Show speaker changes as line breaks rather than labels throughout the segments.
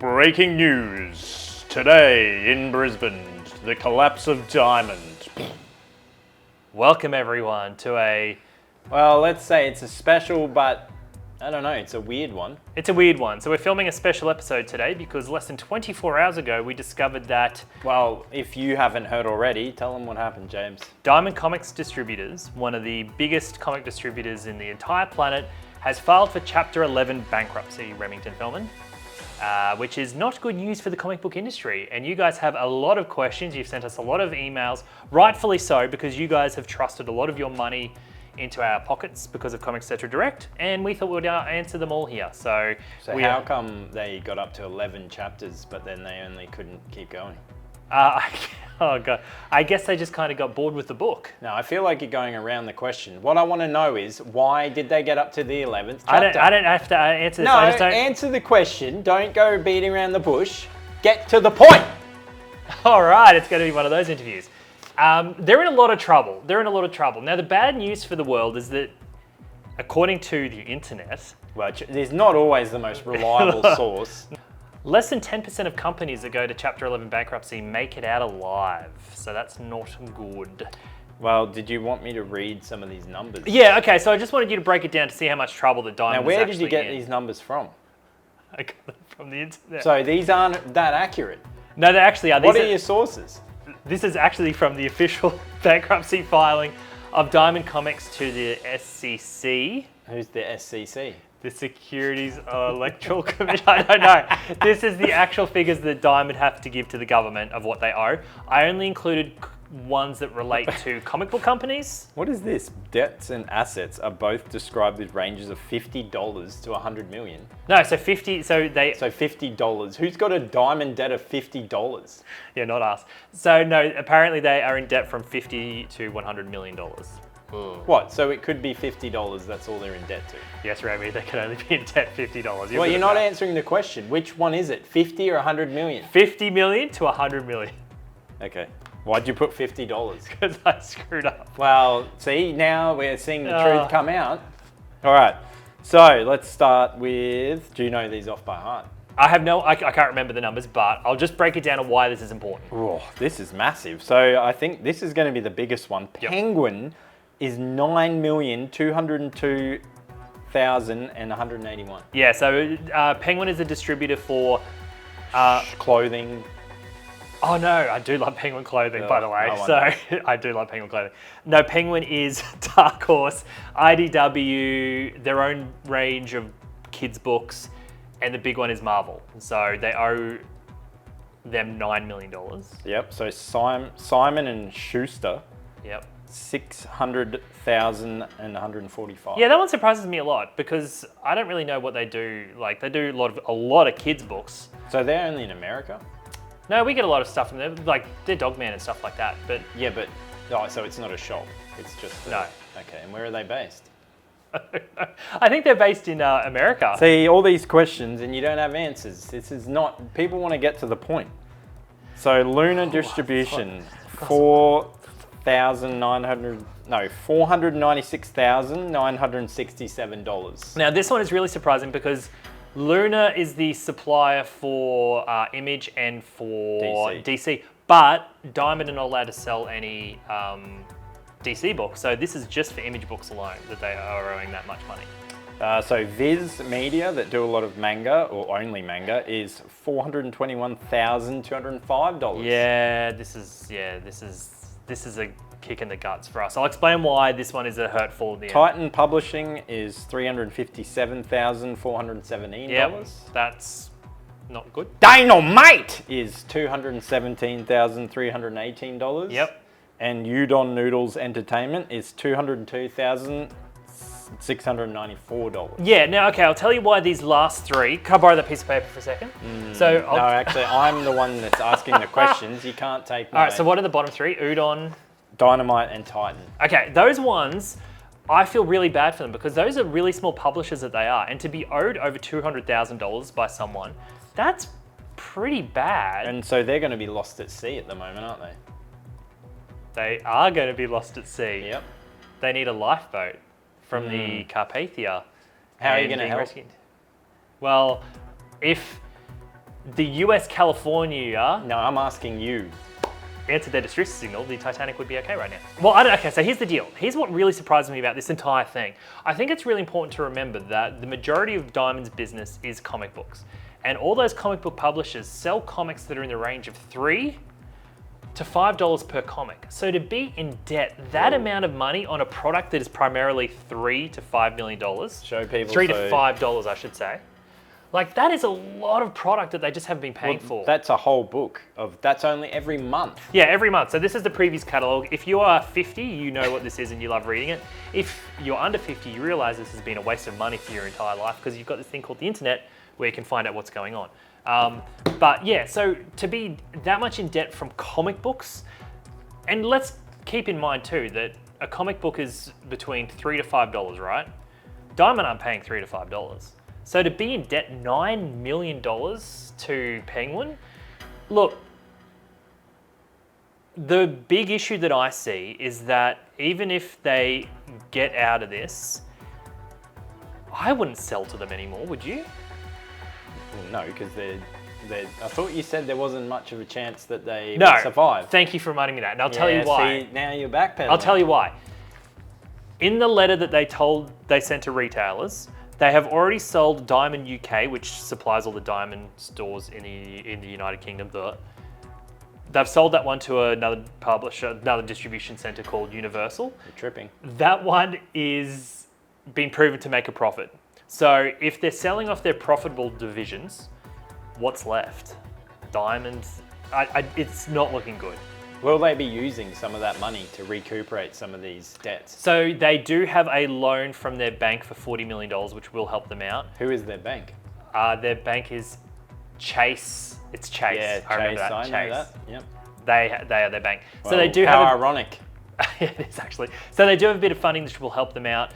Breaking news today in Brisbane, the collapse of Diamond.
Welcome everyone to
Well, let's say it's a special, but I don't know, it's a weird one.
It's a weird one. So we're filming a special episode today because less than 24 hours ago we discovered that
Well, if you haven't heard already, tell them what happened, James.
Diamond Comics Distributors, one of the biggest comic distributors in the entire planet, has filed for Chapter 11 bankruptcy, Remington Filman, which is not good news for the comic book industry. And you guys have a lot of questions. You've sent us a lot of emails, rightfully so, because you guys have trusted a lot of your money into our pockets because of Comics Etc. Direct, and we thought we'd answer them all here. So
how come they got up to 11 chapters, but then they only couldn't keep going?
Oh God, I guess they just kind of got bored with the book.
No, I feel like you're going around the question. What I want to know is, why did they get up to the 11th chapter?
I don't have to answer this.
No,
I just don't...
answer the question. Don't go beating around the bush. Get to the point.
All right, it's going to be one of those interviews. They're in a lot of trouble. Now, the bad news for the world is that, according to the internet...
Well, there's not always the most reliable source.
Less than 10% of companies that go to Chapter 11 bankruptcy make it out alive. So that's not good.
Well, did you want me to read some of these numbers?
Yeah, okay, so I just wanted you to break it down to see how much trouble the Diamond
Now, where did you get these numbers from?
I got them from the internet.
So these aren't that accurate?
No, they actually are.
What are your sources?
This is actually from the official bankruptcy filing of Diamond Comics to the SEC.
Who's the SEC?
The Securities Electoral Commission. I don't know. This is the actual figures that Diamond have to give to the government of what they owe. I only included ones that relate to comic book companies.
What is this? Debts and assets are both described with ranges of $50 to $100 million.
No, so 50. So
$50. Who's got a Diamond debt of $50?
Yeah, not us. So no, apparently they are in debt from $50 to $100 million.
What? So it could be $50, that's all they're in debt to?
Yes, Rami, they can only be in debt $50.
Well, you're not answering the question. Which one is it, 50 or 100 million?
50 million to 100 million.
Okay. Why'd you put $50?
Because I screwed up.
Well, see, now we're seeing the truth come out. All right, so let's start with, do you know these off by heart?
I can't remember the numbers, but I'll just break it down on why this is important.
Oh, this is massive. So I think this is going to be the biggest one.
Yep.
Penguin is 9,202,181.
Yeah, so Penguin is a distributor for
clothing.
Oh no, I do love Penguin clothing, by the way. So I do love Penguin clothing. No, Penguin is Dark Horse, IDW, their own range of kids' books, and the big one is Marvel. So they owe them $9 million.
Yep. So Simon and Schuster.
Yep.
600,145.
Yeah, that one surprises me a lot because I don't really know what they do. Like they do a lot of kids' books.
So they're only in America?
No, we get a lot of stuff from them, like they're Dogman and stuff like that. But
yeah, so it's not a shop. It's just
no.
Okay, and where are they based?
I think they're based in America.
See, all these questions and you don't have answers. This is not. People want to get to the point. So Luna Distribution, $496,967.
Now this one is really surprising because Luna is the supplier for Image and for DC, but Diamond are not allowed to sell any DC books. So this is just for Image books alone that they are owing that much money.
So Viz Media, that do a lot of manga or only manga, is $421,205.
Yeah, this is a kick in the guts for us. I'll explain why this one is a hurtful.
Titan Publishing is $357,417.
Yep, that's not good.
Dynamite is $217,318.
Yep.
And Udon Noodles Entertainment is $202,694.
Yeah, now, okay, I'll tell you why these last three. Can I borrow that piece of paper for a second?
No, actually, I'm the one that's asking the questions. You can't take my...
All right, so what are the bottom three? Udon,
Dynamite, and Titan.
Okay, those ones, I feel really bad for them because those are really small publishers that they are. And to be owed over $200,000 by someone, that's pretty bad.
And so they're going to be lost at sea at the moment, aren't they?
They are going to be lost at sea.
Yep.
They need a lifeboat from the Carpathia.
How are you going to help?
Rescued. Well, if the US California
No, I'm asking you.
answered their distress signal, the Titanic would be okay right now. Well, I don't, okay, so here's the deal. Here's what really surprised me about this entire thing. I think it's really important to remember that the majority of Diamond's business is comic books. And all those comic book publishers sell comics that are in the range of $3 to $5 per comic. So to be in debt that amount of money on a product that is primarily $3 to $5 million,
Show people.
$3 to $5, I should say. Like, that is a lot of product that they just haven't been paying for.
That's a whole book of, that's only every month.
Yeah, every month. So this is the previous catalog. If you are 50, you know what this is and you love reading it. If you're under 50, you realize this has been a waste of money for your entire life because you've got this thing called the internet where you can find out what's going on. But yeah, so to be that much in debt from comic books, and let's keep in mind too that a comic book is between $3 to $5, right? Diamond aren't paying $3 to $5. So to be in debt $9 million to Penguin, look, the big issue that I see is that even if they get out of this, I wouldn't sell to them anymore, would you?
Well, no, because I thought you said there wasn't much of a chance that they
No,
would survive.
Thank you for reminding me that, and I'll tell you why.
See, now you're backpedaling.
I'll tell you why. In the letter that they sent to retailers, they have already sold Diamond UK, which supplies all the Diamond stores in the United Kingdom. They've sold that one to another publisher, another distribution center called Universal.
You're tripping.
That one is been proven to make a profit. So if they're selling off their profitable divisions, what's left? Diamond, it's not looking good.
Will they be using some of that money to recuperate some of these debts?
So they do have a loan from their bank for $40 million, which will help them out.
Who is their bank?
Their bank is Chase. It's Chase.
Yeah,
I remember that.
I
Chase.
know that. Yep.
They are their bank.
Well,
so they do
how
have
ironic.
it is actually. So they do have a bit of funding which will help them out.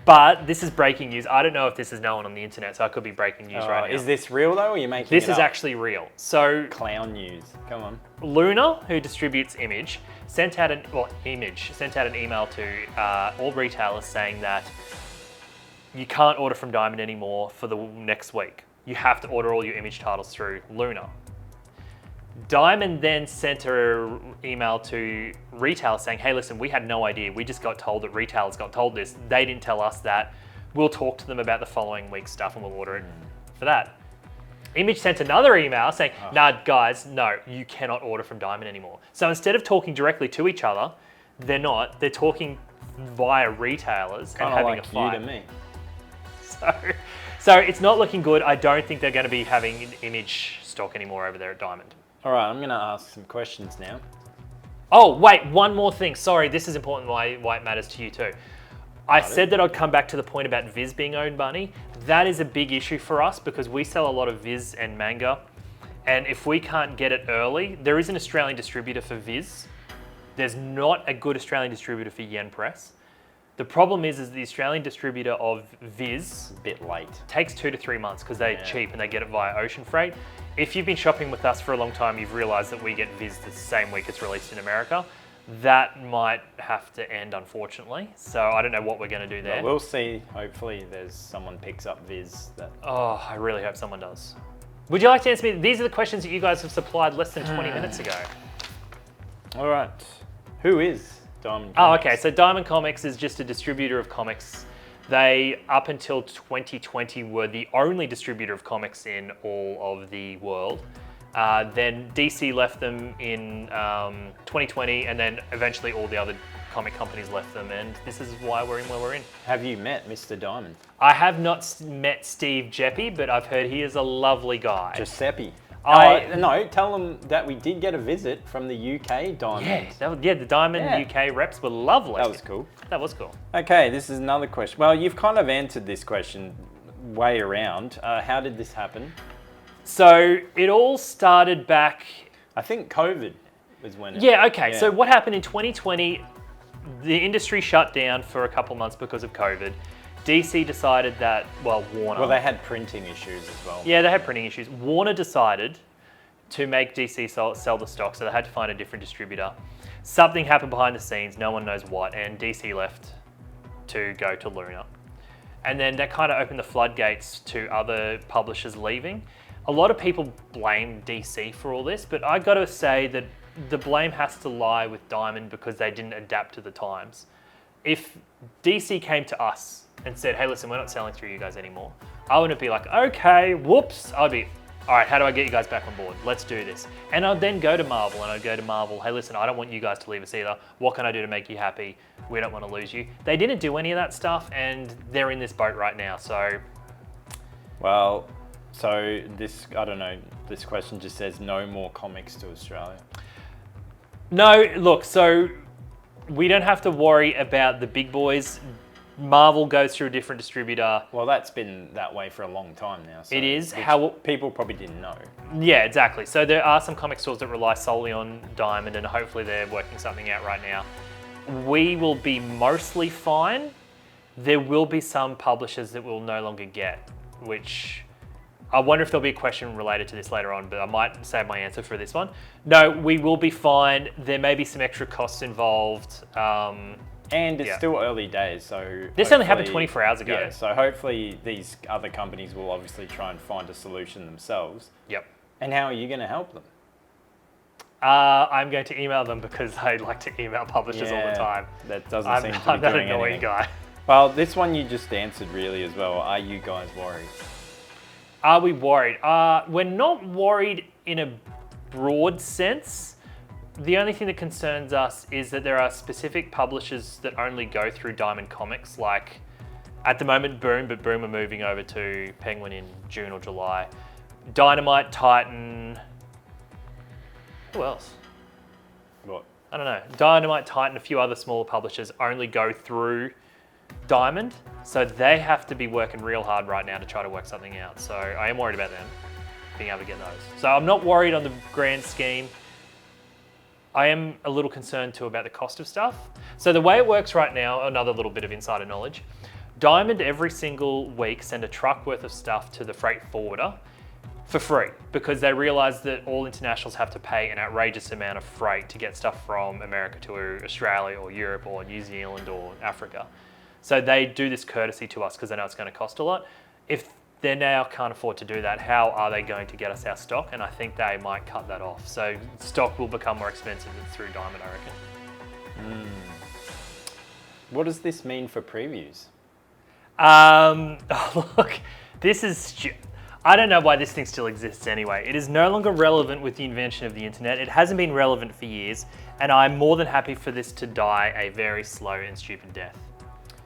But this is breaking news. I don't know if this is known on the internet, so I could be breaking news right now.
Is this real though, or are you making
This
it
is
up?
actually real. So
Clown news. Come on.
Luna, who distributes Image, sent out an email to all retailers saying that you can't order from Diamond anymore for the next week. You have to order all your Image titles through Luna. Diamond then sent an email to retailers saying, hey, listen, we had no idea. We just got told that retailers got told this. They didn't tell us that. We'll talk to them about the following week's stuff and we'll order it for that. Image sent another email saying, nah, guys, no, you cannot order from Diamond anymore. So instead of talking directly to each other, they're not. They're talking via retailers and having
like
a fight.
you to me.
So it's not looking good. I don't think they're going to be having Image stock anymore over there at Diamond.
All right, I'm going to ask some questions now.
Oh, wait, one more thing. Sorry, this is important why it matters to you too. I said that I'd come back to the point about Viz being owned money. That is a big issue for us because we sell a lot of Viz and manga. And if we can't get it early, there is an Australian distributor for Viz. There's not a good Australian distributor for Yen Press. The problem is the Australian distributor of Viz
A bit late.
takes 2 to 3 months because they're cheap and they get it via ocean freight. If you've been shopping with us for a long time, you've realized that we get Viz the same week it's released in America. That might have to end, unfortunately. So I don't know what we're going to do there.
But we'll see. Hopefully there's someone picks up Viz.
Oh, I really hope someone does. Would you like to answer me? These are the questions that you guys have supplied less than 20 minutes ago.
All right. Who is Diamond
Oh,
Comics?
okay. So Diamond Comics is just a distributor of comics. They, up until 2020, were the only distributor of comics in all of the world. Then DC left them in 2020, and then eventually all the other comic companies left them, and this is why we're in where we're in.
Have you met Mr. Diamond?
I have not met Steve Jeppy, but I've heard he is a lovely guy.
Giuseppe.
I-
No, tell them that we did get a visit from the UK Diamond.
Yeah, the Diamond UK reps were lovely.
That was cool.
That was cool.
Okay, this is another question. Well, you've kind of answered this question way around. How did this happen?
So it all started back.
I think COVID was when it...
Yeah, okay. So what happened in 2020, the industry shut down for a couple months because of COVID. DC decided that, well, Warner...
Well, they had printing issues as well.
Yeah, they had printing issues. Warner decided to make DC sell the stock, so they had to find a different distributor. Something happened behind the scenes, no one knows what, and DC left to go to Luna. And then that kind of opened the floodgates to other publishers leaving. A lot of people blame DC for all this, but I got to say that the blame has to lie with Diamond because they didn't adapt to the times. If DC came to us and said, hey, listen, we're not selling through you guys anymore, I wouldn't be like, okay, whoops. I'd be, all right, how do I get you guys back on board? Let's do this. And I'd then go to Marvel and I'd go to Marvel, hey, listen, I don't want you guys to leave us either. What can I do to make you happy? We don't want to lose you. They didn't do any of that stuff and they're in this boat right now, so.
Well, so this, I don't know, this question just says no more comics to Australia.
No, look, so we don't have to worry about the big boys. Marvel goes through a different distributor.
Well, that's been that way for a long time now. So
it is.
How people probably didn't know.
Yeah, exactly. So there are some comic stores that rely solely on Diamond and hopefully they're working something out right now. We will be mostly fine. There will be some publishers that we'll no longer get, which I wonder if there'll be a question related to this later on, but I might save my answer for this one. No, we will be fine. There may be some extra costs involved.
And it's still early days, so
this only happened 24 hours ago.
Yeah, so hopefully these other companies will obviously try and find a solution themselves.
Yep.
And how are you going to help them?
I'm going to email them because I like to email publishers all the time.
That doesn't seem to be
I'm that
doing
annoying
anything.
guy.
Well, this one you just answered really as well. Are you guys worried?
Are we worried? We're not worried in a broad sense. The only thing that concerns us is that there are specific publishers that only go through Diamond Comics, like at the moment Boom, but Boom are moving over to Penguin in June or July. Dynamite, Titan, who else?
What?
I don't know. Dynamite, Titan, a few other smaller publishers only go through Diamond, so they have to be working real hard right now to try to work something out. So I am worried about them being able to get those. So I'm not worried on the grand scheme. I am a little concerned too about the cost of stuff. So the way it works right now, another little bit of insider knowledge, Diamond every single week send a truck worth of stuff to the freight forwarder for free because they realize that all internationals have to pay an outrageous amount of freight to get stuff from America to Australia or Europe or New Zealand or Africa. So they do this courtesy to us because they know it's going to cost a lot. If they now can't afford to do that, how are they going to get us our stock? And I think they might cut that off. So stock will become more expensive through Diamond, I reckon.
What does this mean for previews?
Look, this is... I don't know why this thing still exists anyway. It is no longer relevant with the invention of the internet. It hasn't been relevant for years. And I'm more than happy for this to die a very slow and stupid death.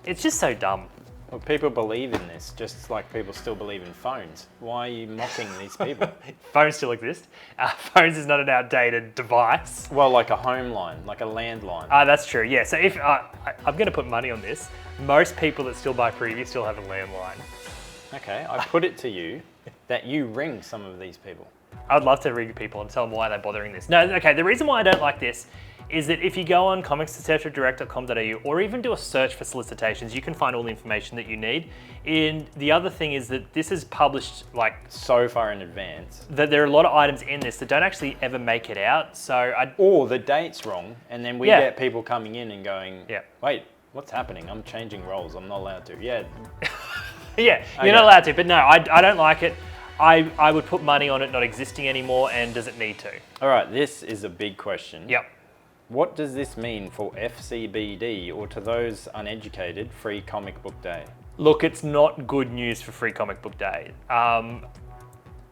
It's just so dumb.
Well, people believe in this, just like people still believe in phones. Why are you mocking these people?
Phones still exist. Phones is not an outdated device.
Well, like a home line, like a landline.
That's true, yeah. So if I'm going to put money on this, most people that still buy preview still have a landline.
Okay, I put it to you that you ring some of these people.
I'd love to ring people and tell them why they're bothering this. No, okay, the reason why I don't like this is that if you go on comics-direct.com.au or even do a search for solicitations, you can find all the information that you need. And the other thing is that this is published like
so far in advance
that there are a lot of items in this that don't actually ever make it out. So
or the date's wrong, and then we get people coming in and going, wait, what's happening? I'm changing roles. I'm not allowed to. Yeah.
Yeah, you're not allowed to. But no, I don't like it. I would put money on it not existing anymore, and does it need to?
All right, this is a big question.
Yep.
What does this mean for FCBD, or to those uneducated, Free Comic Book Day?
Look, it's not good news for Free Comic Book Day.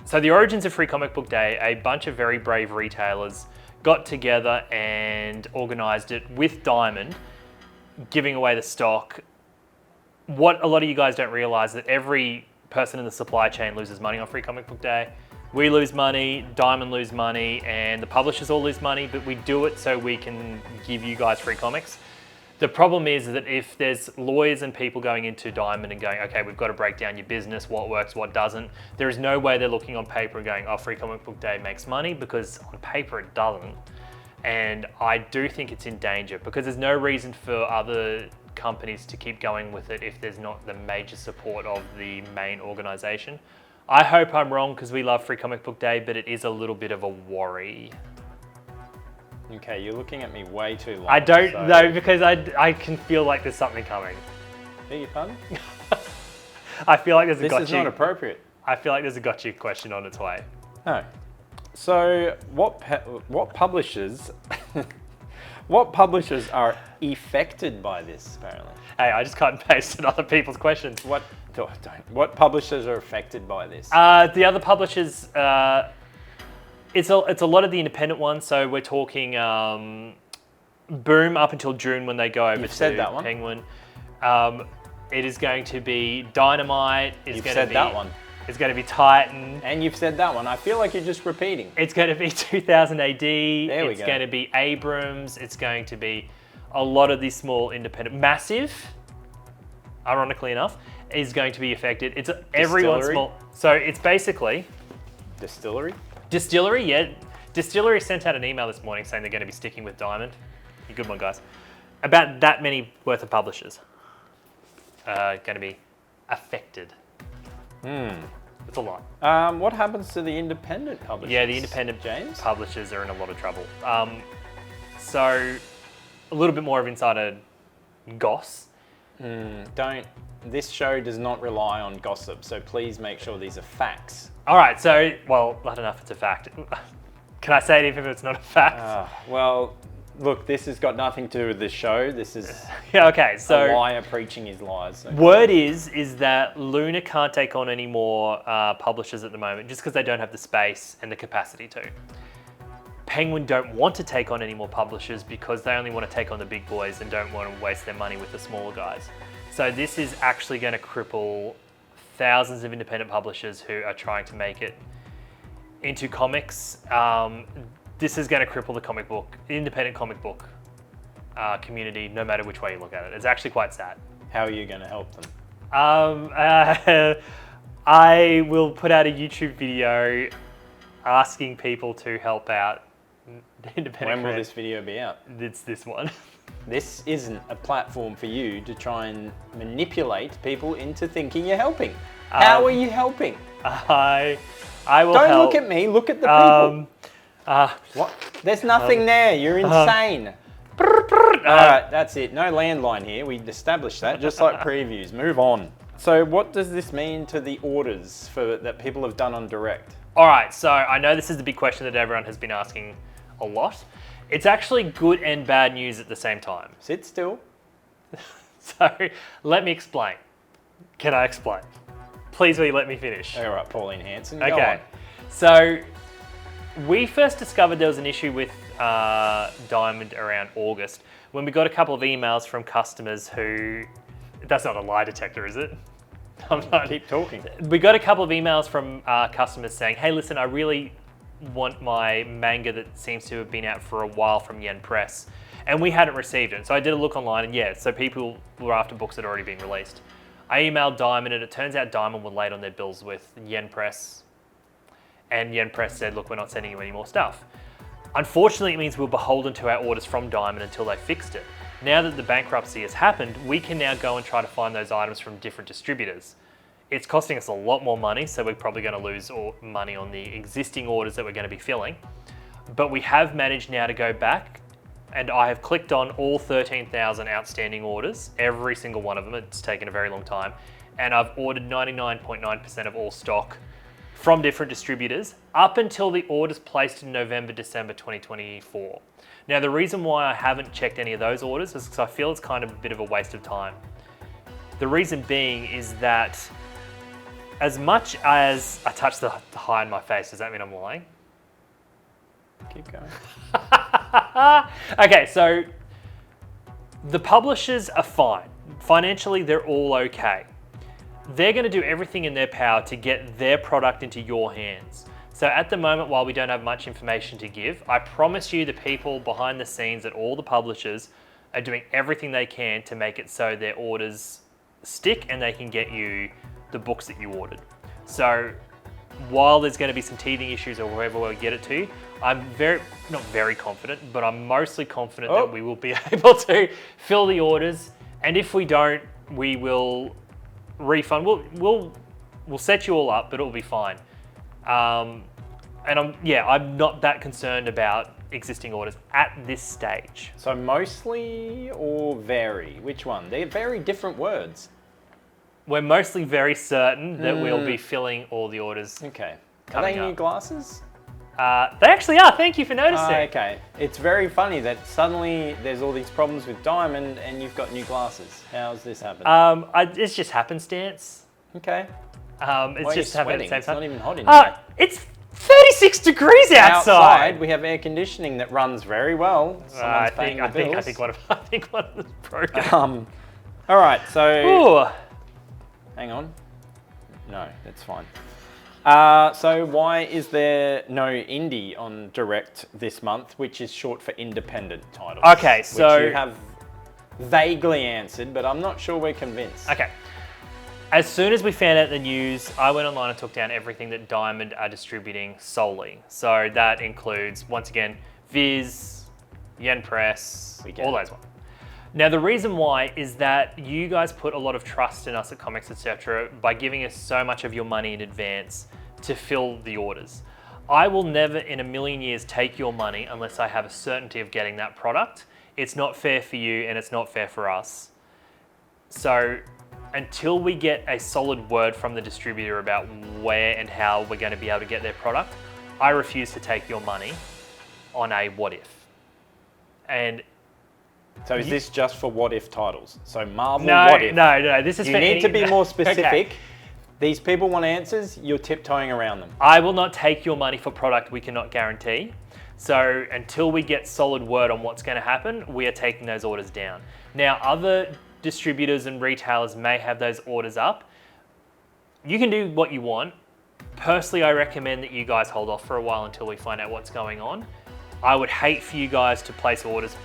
So the origins of Free Comic Book Day, a bunch of very brave retailers got together and organised it with Diamond, giving away the stock. What a lot of you guys don't realise that every person in the supply chain loses money on Free Comic Book Day. We lose money, Diamond lose money, and the publishers all lose money, but we do it so we can give you guys free comics. The problem is that if there's lawyers and people going into Diamond and going, okay, we've got to break down your business, what works, what doesn't, there is no way they're looking on paper and going, oh, Free Comic Book Day makes money, because on paper it doesn't. And I do think it's in danger because there's no reason for other companies to keep going with it if there's not the major support of the main organisation. I hope I'm wrong because we love Free Comic Book Day, but it is a little bit of a worry.
Okay, you're looking at me way too long.
I don't know because I can feel like there's something coming.
Beg your pardon?
I feel like there's a
This
gotcha.
is not appropriate.
I feel like there's a gotcha question on its way.
No. So what publishers what publishers are affected by this apparently?
Hey, I just cut and pasted other people's questions.
What publishers are affected by this?
The other publishers, it's a lot of the independent ones. So we're talking Boom up until June when they go over
You've
to
said that one.
Penguin. It is going to be Dynamite.
You've said that one.
It's going to be Titan.
And you've said that one. I feel like you're just repeating.
It's going to be 2000 AD. It's
go.
going to be Abrams. It's going to be a lot of these small independent. Massive, ironically enough, is going to be affected. It's everyone small. So it's basically
Distillery?
Distillery, yeah. Distillery sent out an email this morning saying they're going to be sticking with Diamond. You good one, guys. About that many worth of publishers going to be affected. It's a lot.
What happens to the independent publishers?
Yeah, the independent publishers are in a lot of trouble. So a little bit more of insider goss.
This show does not rely on gossip, so please make sure these are facts.
All right, so, well, I don't know if it's a fact. Can I say it even if it's not a fact?
Well, look, this has got nothing to do with this show. This is
yeah, okay, so
a liar preaching his lies. So.
Word is that Luna can't take on any more publishers at the moment just because they don't have the space and the capacity to. Penguin don't want to take on any more publishers because they only want to take on the big boys and don't want to waste their money with the smaller guys. So this is actually going to cripple thousands of independent publishers who are trying to make it into comics. This is going to cripple the independent comic book community, no matter which way you look at it. It's actually quite sad.
How are you going to help them?
I will put out a YouTube video asking people to help out independent.
When will this video be out?
It's this one.
This isn't a platform for you to try and manipulate people into thinking you're helping. How are you helping?
I will
Don't
help.
look at me, look at the people. What? There's nothing there, you're insane. Alright, that's it. No landline here, we established that, just like previews. Move on. So what does this mean to the orders that people have done on direct?
Alright, so I know this is the big question that everyone has been asking a lot. It's actually good and bad news at the same time.
Sit still.
So let me explain. Can I explain? Please will you let me finish?
All right, Pauline Hanson, go
Okay.
on.
So we first discovered there was an issue with Diamond around August when we got a couple of emails from customers who... That's not a lie detector, is it? I'm not.
Keep talking.
We got a couple of emails from customers saying, hey, listen, I really want my manga that seems to have been out for a while from Yen Press. And we hadn't received it. So I did a look online and yeah, so people were after books that had already been released. I emailed Diamond and it turns out Diamond were late on their bills with Yen Press. And Yen Press said, look, we're not sending you any more stuff. Unfortunately, it means we're beholden to our orders from Diamond until they fixed it. Now that the bankruptcy has happened, we can now go and try to find those items from different distributors. It's costing us a lot more money, so we're probably going to lose money on the existing orders that we're going to be filling. But we have managed now to go back, and I have clicked on all 13,000 outstanding orders, every single one of them. It's taken a very long time. And I've ordered 99.9% of all stock from different distributors up until the orders placed in November, December 2024. Now, the reason why I haven't checked any of those orders is because I feel it's kind of a bit of a waste of time. The reason being is that as much as I touch the high in my face, does that mean I'm lying?
Keep going.
Okay, so the publishers are fine. Financially, they're all okay. They're going to do everything in their power to get their product into your hands. So at the moment, while we don't have much information to give, I promise you the people behind the scenes at all the publishers are doing everything they can to make it so their orders stick and they can get you the books that you ordered. So while there's going to be some teething issues or wherever we get it to, I'm not very confident, but I'm mostly confident that we will be able to fill the orders. And if we don't, we will refund. We'll set you all up, but it'll be fine. And I'm not that concerned about existing orders at this stage.
So mostly or very? Which one? They're very different words.
We're mostly very certain that we'll be filling all the orders.
Okay. Are
Coming
they new
up.
glasses?
They actually are. Thank you for noticing.
Okay. It's very funny that suddenly there's all these problems with Diamond and you've got new glasses. How's this happen?
It's just happenstance.
Okay.
It's
Why are you
just happening
sweating?
at the same
It's
time.
not even hot in here.
It's 36 degrees outside.
We have air conditioning that runs very well.
I
Someone's paying the
think
bills.
one of them's broken.
All right, so
Ooh.
hang on. No, that's fine. So why is there no indie on Direct this month, which is short for independent titles?
Okay, so
which you have vaguely answered, but I'm not sure we're convinced.
Okay. As soon as we found out the news, I went online and took down everything that Diamond are distributing solely. So that includes, once again, Viz, Yen Press, all those ones. Now, the reason why is that you guys put a lot of trust in us at Comics Etc. by giving us so much of your money in advance to fill the orders. I will never in a million years take your money unless I have a certainty of getting that product. It's not fair for you and it's not fair for us. So until we get a solid word from the distributor about where and how we're going to be able to get their product, I refuse to take your money on a what if. And
so is this just for what if titles? So Marvel
no,
what if?
No, this is
you
for
need to be more specific.
Okay.
These people want answers, you're tiptoeing around them.
I will not take your money for product we cannot guarantee. So until we get solid word on what's going to happen, we are taking those orders down. Now, other distributors and retailers may have those orders up. You can do what you want. Personally, I recommend that you guys hold off for a while until we find out what's going on. I would hate for you guys to place orders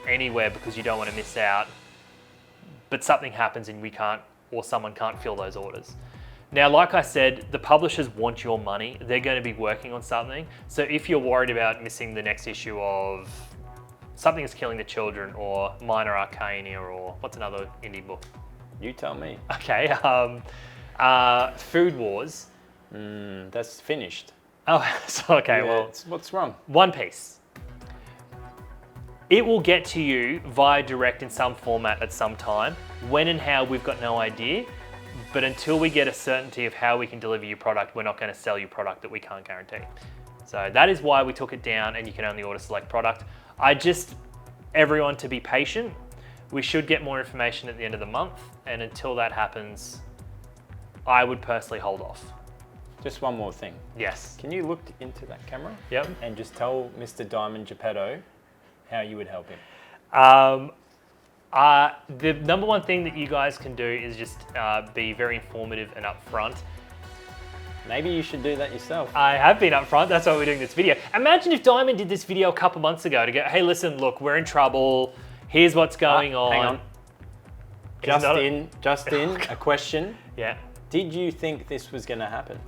anywhere because you don't want to miss out, but something happens and we can't, or someone can't fill those orders. Now, like I said, the publishers want your money. They're going to be working on something. So if you're worried about missing the next issue of Something Is Killing the Children or Minor Arcania or what's another indie book?
You tell me.
Okay, Food Wars.
That's finished.
Oh, so, okay,
Yeah,
well.
what's wrong?
One Piece. It will get to you via direct in some format at some time. When and how, we've got no idea. But until we get a certainty of how we can deliver your product, we're not going to sell you product that we can't guarantee. So that is why we took it down and you can only order select product. Everyone to be patient. We should get more information at the end of the month. And until that happens, I would personally hold off.
Just one more thing.
Yes.
Can you look into that camera?
Yep.
And just tell Mr. Diamond Geppetto how you would help him.
The number one thing that you guys can do is just be very informative and upfront.
Maybe you should do that yourself.
I have been upfront, that's why we're doing this video. Imagine if Diamond did this video a couple months ago to go, hey listen, look, we're in trouble, here's what's going on.
Hang on. Justin, a question.
Yeah.
Did you think this was gonna happen?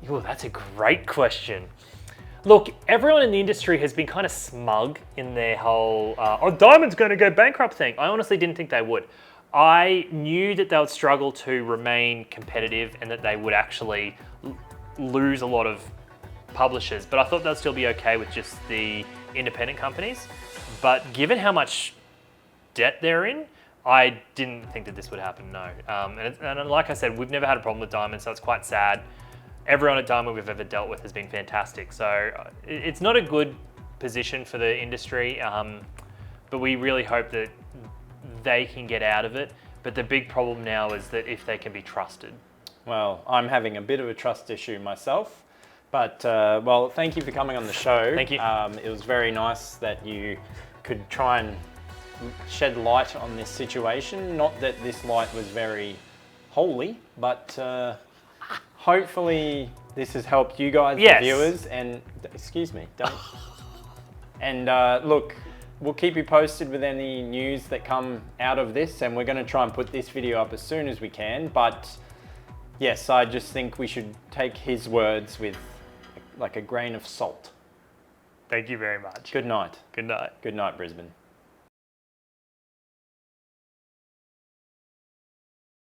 Oh, that's a great question. Look, everyone in the industry has been kind of smug in their whole, Diamond's going to go bankrupt thing. I honestly didn't think they would. I knew that they would struggle to remain competitive and that they would actually lose a lot of publishers, but I thought they'd still be okay with just the independent companies. But given how much debt they're in, I didn't think that this would happen, no. And like I said, we've never had a problem with Diamond, so it's quite sad. Everyone at Diamond we've ever dealt with has been fantastic. So it's not a good position for the industry, but we really hope that they can get out of it. But the big problem now is that if they can be trusted.
Well, I'm having a bit of a trust issue myself, but well, thank you for coming on the show.
Thank you.
It was very nice that you could try and shed light on this situation. Not that this light was very holy, but hopefully this has helped you guys,
yes.
the viewers, and excuse me, don't. And look, we'll keep you posted with any news that come out of this, and we're going to try and put this video up as soon as we can. But yes, I just think we should take his words with like a grain of salt.
Thank you very much.
Good night.
Good night.
Good night, Brisbane.